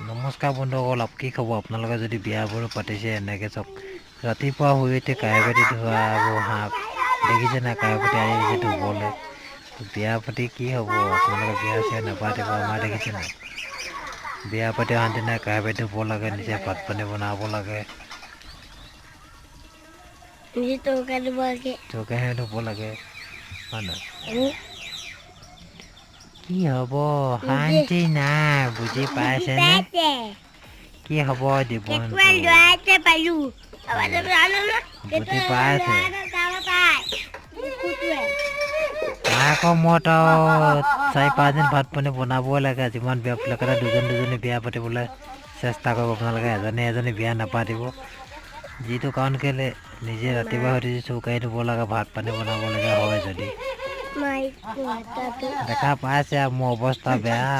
নমস্কাৰ বন্ধুসকল, কি খবৰ আপোনালোকে যদি বিয়াবোৰ পাতিছে এনেকৈ চাওক ৰাতিপুৱা শুই উঠি কাঁহী বাতি ধোৱা আৰু হাঁহ দেখিছে নাই কাঁহী বাতি আনি দিছে ধুবলৈ। বিয়া পাতি কি হ'ব আপোনালোকে বিয়া চিয়া নাপাতিব। আমাৰ দেখিছে নাই বিয়া পাতি শান্তি নাই, কাঁহী বাতি ধুব লাগে, নিজে ভাত পানী বনাব লাগে, তৰকাৰী ধুব লাগে হয় নহয়। কি হ'ব শান্তি নাই বুজি পাইছেনে? কি হ'ব জীৱনটো বুজি পাইছে? আকৌ মই তো 4-5 দিন ভাত পানী বনাবই লাগে। যিমান বিয়াবিলাকে দুজনী বিয়া পাতিবলৈ চেষ্টা কৰিব আপোনালোকে, এজনী বিয়া নাপাতিব। যিটো কাৰণ কেলে নিজে ৰাতিপুৱা উঠি চৌকাঢ়ি ধুব লাগে, ভাত পানী বনাবলগীয়া হয় যদি দেখা পাইছে আৰু মোৰ অৱস্থা বেয়া।